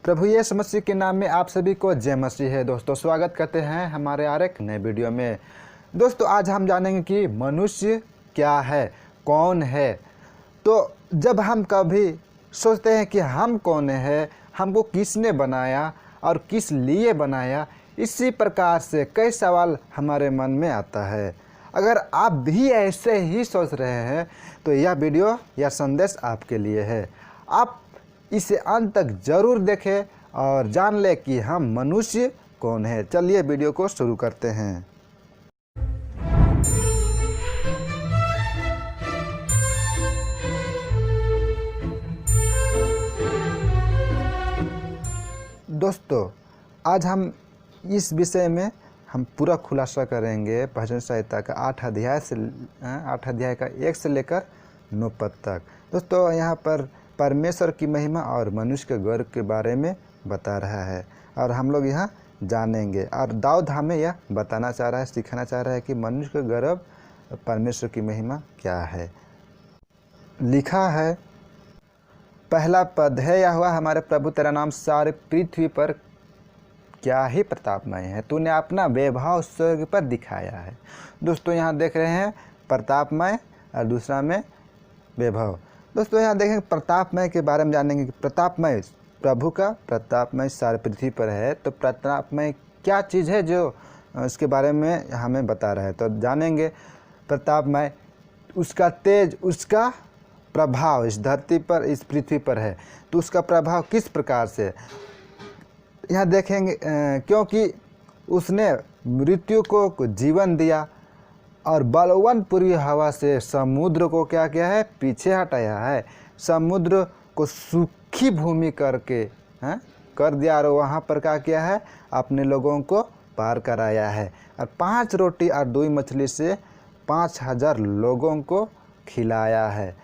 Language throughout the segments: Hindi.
प्रभु यीशु मसीह के नाम में आप सभी को जय मसीह है। दोस्तों स्वागत करते हैं हमारे और एक नए वीडियो में। दोस्तों आज हम जानेंगे कि मनुष्य क्या है, कौन है। तो जब हम कभी सोचते हैं कि हम कौन है, हमको किसने बनाया और किस लिए बनाया, इसी प्रकार से कई सवाल हमारे मन में आता है। अगर आप भी ऐसे ही सोच रहे हैं तो यह वीडियो या संदेश आपके लिए है। आप इसे अंत तक जरूर देखें और जान ले कि हम मनुष्य कौन है। चलिए वीडियो को शुरू करते हैं। दोस्तों आज हम इस विषय में हम पूरा खुलासा करेंगे भजन संहिता का 8 अध्याय का 1 से लेकर 9 पद तक। दोस्तों यहाँ पर परमेश्वर की महिमा और मनुष्य के गर्व के बारे में बता रहा है और हम लोग यहाँ जानेंगे। और दाऊद हमें यह बताना चाह रहा है, सिखाना चाह रहा है कि मनुष्य का गर्व परमेश्वर की महिमा क्या है। लिखा है, पहला पद है, यहोवा हमारे प्रभु तेरा नाम सारे पृथ्वी पर क्या ही प्रतापमय है, तूने अपना वैभव स्वर्ग पर दिखाया है। दोस्तों यहाँ देख रहे हैं प्रतापमय और दूसरा में वैभव। दोस्तों यहाँ देखेंगे प्रतापमय के बारे में जानेंगे कि प्रतापमय प्रभु का प्रतापमय सारे पृथ्वी पर है। तो प्रतापमय क्या चीज़ है जो इसके बारे में हमें बता रहा है। तो जानेंगे प्रतापमय, उसका तेज, उसका प्रभाव इस धरती पर, इस पृथ्वी पर है। तो उसका प्रभाव किस प्रकार से यहाँ देखेंगे, क्योंकि उसने मृत्यु को जीवन दिया और बलवान पूर्वी हवा से समुद्र को क्या किया है, पीछे हटाया है। समुद्र को सूखी भूमि करके कर दिया और वहाँ पर क्या किया है, अपने लोगों को पार कराया है। और 5 रोटी और 2 मछली से 5000 लोगों को खिलाया है।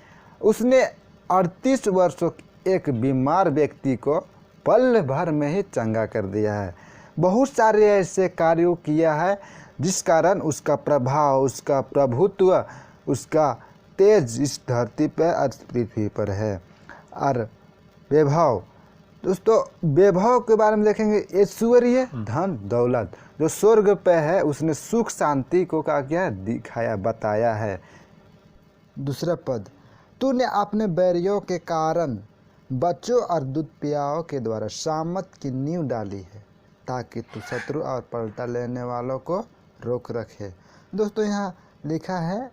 उसने 38 वर्षों एक बीमार व्यक्ति को पल भर में ही चंगा कर दिया है। बहुत सारे ऐसे कार्यों किया है जिस कारण उसका प्रभाव, उसका प्रभुत्व, उसका तेज इस धरती पर और पृथ्वी पर है। और वैभव, दोस्तों वैभव के बारे में देखेंगे, ऐश्वर्य धन दौलत जो स्वर्ग पे है, उसने सुख शांति को क्या किया, दिखाया, बताया है। दूसरा पद, तूने अपने बैरियों के कारण बच्चों और दूध पियाओं के द्वारा सामत की नींव डाली है, ताकि तू शत्रु और पलटा लेने वालों को रोक रखे। दोस्तों यहाँ लिखा है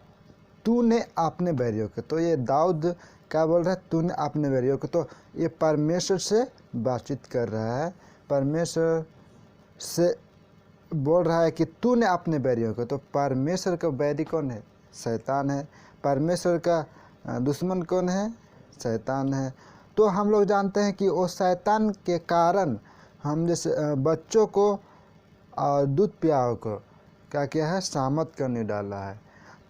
तूने अपने बैरियों के, तो ये दाऊद क्या बोल रहा है, तूने अपने बैरियों के। तो ये परमेश्वर से बातचीत कर रहा है, परमेश्वर से बोल रहा है कि तूने अपने बैरियों के। तो परमेश्वर का बैरी कौन है, शैतान है। परमेश्वर का दुश्मन कौन है, शैतान है। तो हम लोग जानते हैं कि वो शैतान के कारण हम जैसे बच्चों को और दूध पियाओं को क्या किया है, सामत करने डाला है।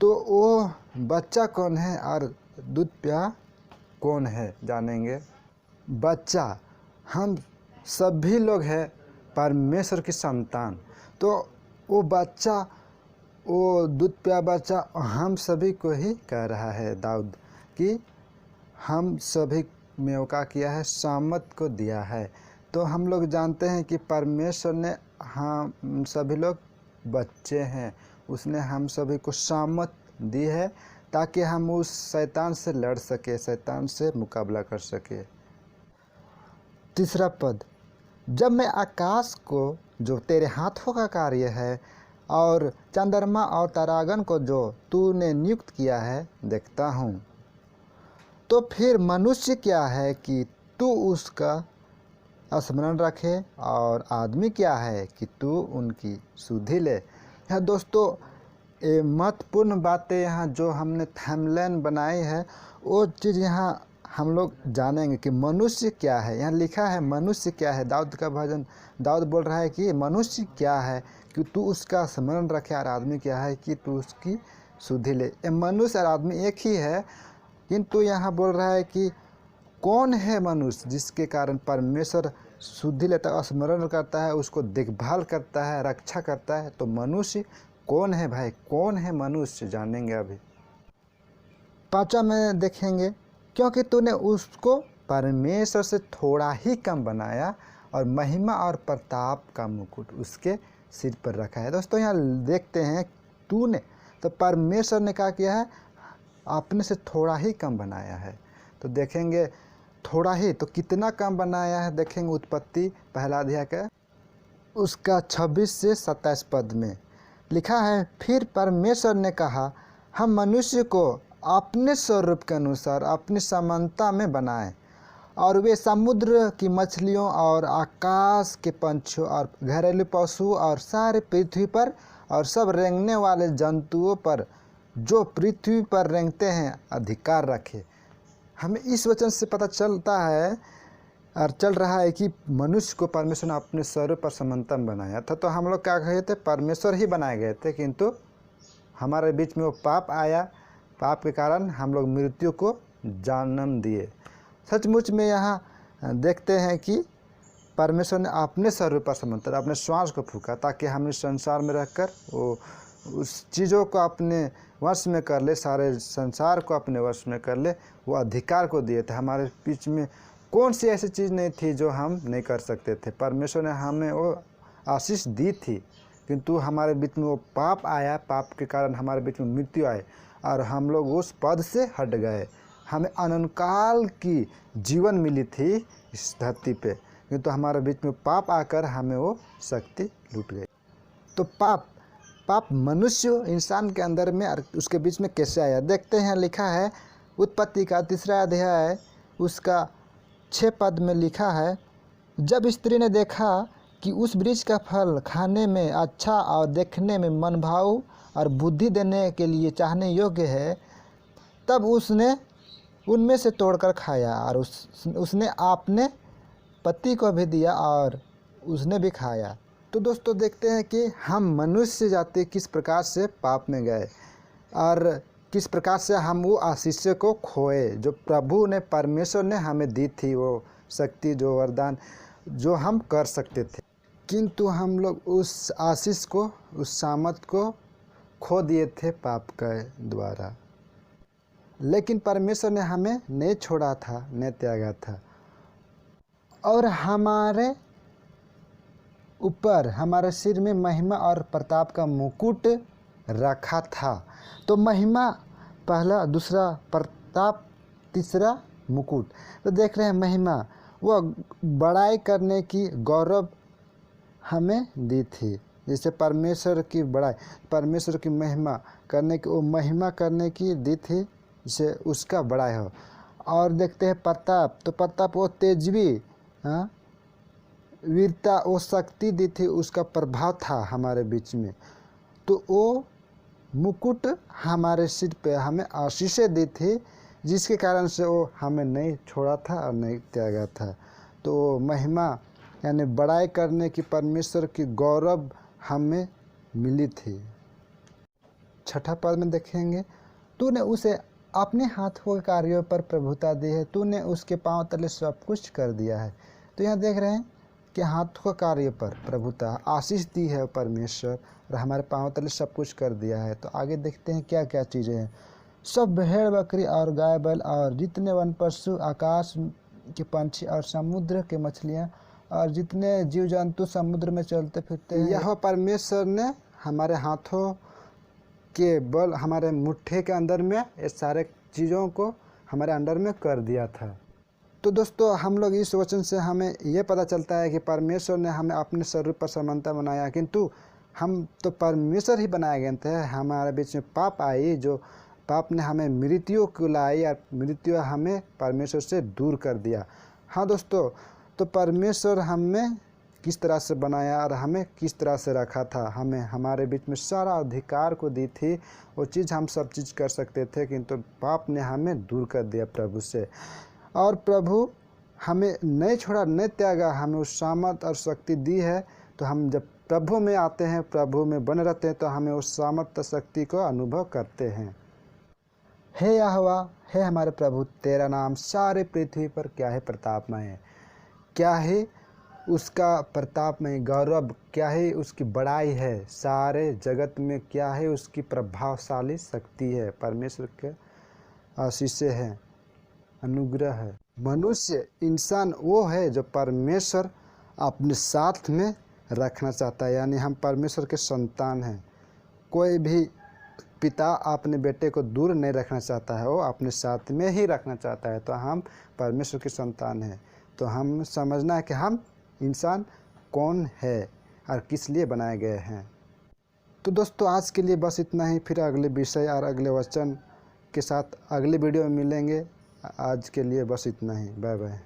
तो वो बच्चा कौन है और दूध पिया कौन है, जानेंगे। बच्चा, हम सभी लोग हैं परमेश्वर की संतान। तो वो बच्चा, वो दूध पिया बच्चा हम सभी को ही कह रहा है दाऊद कि हम सभी में वो क्या किया है, सामत को दिया है। तो हम लोग जानते हैं कि परमेश्वर ने हम सभी लोग बच्चे हैं, उसने हम सभी को सामत दी है ताकि हम उस शैतान से लड़ सके, शैतान से मुकाबला कर सके। तीसरा पद, जब मैं आकाश को जो तेरे हाथों का कार्य है और चंद्रमा और तारागण को जो तूने नियुक्त किया है देखता हूँ, तो फिर मनुष्य क्या है कि तू उसका स्मरण रखे और आदमी क्या है कि तू उनकी सुधि ले। यहाँ दोस्तों ये महत्वपूर्ण बातें यहाँ जो हमने थंबनेल बनाई है वो चीज़ यहाँ हम लोग जानेंगे कि मनुष्य क्या है। यहाँ लिखा है मनुष्य क्या है, दाऊद का भजन, दाऊद बोल रहा है कि मनुष्य क्या है कि तू उसका स्मरण रखे और आदमी क्या है कि तू उसकी सुधि ले। ये मनुष्य और आदमी एक ही है, किंतु यहाँ बोल रहा है कि कौन है मनुष्य जिसके कारण परमेश्वर सुधि लेता है, स्मरण करता है, उसको देखभाल करता है, रक्षा करता है। तो मनुष्य कौन है भाई, कौन है मनुष्य, जानेंगे अभी। 5वां में देखेंगे, क्योंकि तूने उसको परमेश्वर से थोड़ा ही कम बनाया और महिमा और प्रताप का मुकुट उसके सिर पर रखा है। दोस्तों यहाँ देखते हैं तूने, तो परमेश्वर ने क्या किया है, अपने से थोड़ा ही कम बनाया है। तो देखेंगे थोड़ा ही तो कितना कम बनाया है, देखेंगे उत्पत्ति पहला अध्याय का उसका 26 से 27 पद में लिखा है, फिर परमेश्वर ने कहा, हम मनुष्य को अपने स्वरूप के अनुसार अपनी समानता में बनाएं और वे समुद्र की मछलियों और आकाश के पंछियों और घरेलू पशु और सारे पृथ्वी पर और सब रेंगने वाले जंतुओं पर जो पृथ्वी पर रेंगते हैं अधिकार रखे। हमें इस वचन से पता चलता है और चल रहा है कि मनुष्य को परमेश्वर ने अपने स्वरूप पर समानता में बनाया था। तो हम लोग क्या कहे थे, परमेश्वर ही बनाए गए थे, किंतु हमारे बीच में वो पाप आया, पाप के कारण हम लोग मृत्यु को जन्म दिए। सचमुच में यहाँ देखते हैं कि परमेश्वर ने अपने स्वरूप पर समानता, अपने श्वास को फूका ताकि हम इस संसार में रहकर वो उस चीज़ों को अपने वश में कर ले, सारे संसार को अपने वश में कर ले, वो अधिकार को दिए थे। हमारे बीच में कौन सी ऐसी चीज़ नहीं थी जो हम नहीं कर सकते थे। परमेश्वर ने हमें वो आशीष दी थी, किंतु हमारे बीच में वो पाप आया, पाप के कारण हमारे बीच में मृत्यु आई और हम लोग उस पद से हट गए। हमें अनंतकाल की जीवन मिली थी इस धरती पे, किंतु हमारे बीच में पाप आकर हमें वो शक्ति लूट गई। तो पाप मनुष्य इंसान के अंदर में और उसके बीच में कैसे आया, देखते हैं। लिखा है उत्पत्ति का 3 अध्याय उसका 6 पद में लिखा है, जब स्त्री ने देखा कि उस वृक्ष का फल खाने में अच्छा और देखने में मनभाऊ और बुद्धि देने के लिए चाहने योग्य है, तब उसने उनमें से तोड़कर खाया और उसने अपने पति को भी दिया और उसने भी खाया। तो दोस्तों देखते हैं कि हम मनुष्य जाति किस प्रकार से पाप में गए और किस प्रकार से हम वो आशीष को खोए जो प्रभु ने, परमेश्वर ने हमें दी थी, वो शक्ति, जो वरदान जो हम कर सकते थे, किंतु हम लोग उस आशीष को, उस सामर्थ को खो दिए थे पाप के द्वारा। लेकिन परमेश्वर ने हमें नहीं छोड़ा था, नहीं त्यागा था और हमारे ऊपर, हमारे सिर में महिमा और प्रताप का मुकुट रखा था। तो महिमा पहला, दूसरा प्रताप, तीसरा मुकुट। तो देख रहे हैं महिमा, वो बड़ाई करने की गौरव हमें दी थी। जैसे परमेश्वर की बड़ाई, परमेश्वर की महिमा करने की, वो महिमा करने की दी थी जिसे उसका बड़ाई हो। और देखते हैं प्रताप, तो प्रताप वो तेजवी, वीरता, वो शक्ति दी थी, उसका प्रभाव था हमारे बीच में। तो वो मुकुट हमारे सिर पे हमें आशीषें दी थी, जिसके कारण से वो हमें नहीं छोड़ा था और नहीं त्यागा था। तो महिमा यानी बड़ाई करने की, परमेश्वर की गौरव हमें मिली थी। 6 पद में देखेंगे, तूने उसे अपने हाथों के कार्यों पर प्रभुता दी है, तूने उसके पांव तले सब कुछ कर दिया है। तो यहाँ देख रहे हैं कि हाथों का कार्य पर प्रभुता, आशीष दी है परमेश्वर और हमारे पांव तले सब कुछ कर दिया है। तो आगे देखते हैं क्या क्या चीज़ें हैं। सब भेड़ बकरी और गाय बैल और जितने वन पशु, आकाश के पंछी और समुद्र के मछलियाँ और जितने जीव जंतु समुद्र में चलते फिरते हैं, यह परमेश्वर ने हमारे हाथों के बल, हमारे मुट्ठे के अंदर में ये सारे चीज़ों को हमारे अंडर में कर दिया था। तो दोस्तों हम लोग इस वचन से हमें ये पता चलता है कि परमेश्वर ने हमें अपने स्वरूप पर समानता बनाया, किंतु हम तो परमेश्वर ही बनाए गए थे। हमारे बीच में पाप आई, जो पाप ने हमें मृत्यु को लाई और मृत्यु हमें परमेश्वर से दूर कर दिया। हाँ दोस्तों, तो परमेश्वर हमें किस तरह से बनाया और हमें किस तरह से रखा था, हमें हमारे बीच में सारा अधिकार को दी थी, वो चीज़ हम सब चीज़ कर सकते थे, किंतु पाप ने हमें दूर कर दिया प्रभु से। और प्रभु हमें नहीं छोड़ा, नहीं त्यागा, हमें उस सामर्थ और शक्ति दी है। तो हम जब प्रभु में आते हैं, प्रभु में बने रहते हैं, तो हमें उस सामर्थ शक्ति को अनुभव करते हैं। हे यहोवा, हे हमारे प्रभु, तेरा नाम सारे पृथ्वी पर क्या है प्रतापमय है, क्या है उसका प्रतापमय गौरव, क्या है उसकी बड़ाई है, सारे जगत में क्या है उसकी प्रभावशाली शक्ति है। परमेश्वर के आशीषें हैं, अनुग्रह है। मनुष्य इंसान वो है जो परमेश्वर अपने साथ में रखना चाहता है, यानी हम परमेश्वर के संतान हैं। कोई भी पिता अपने बेटे को दूर नहीं रखना चाहता है, वो अपने साथ में ही रखना चाहता है। तो हम परमेश्वर के संतान हैं। तो हम समझना है कि हम इंसान कौन है और किस लिए बनाए गए हैं। तो दोस्तों आज के लिए बस इतना ही, फिर अगले विषय और अगले वचन के साथ अगले वीडियो में मिलेंगे। आज के लिए बस इतना ही, बाय बाय।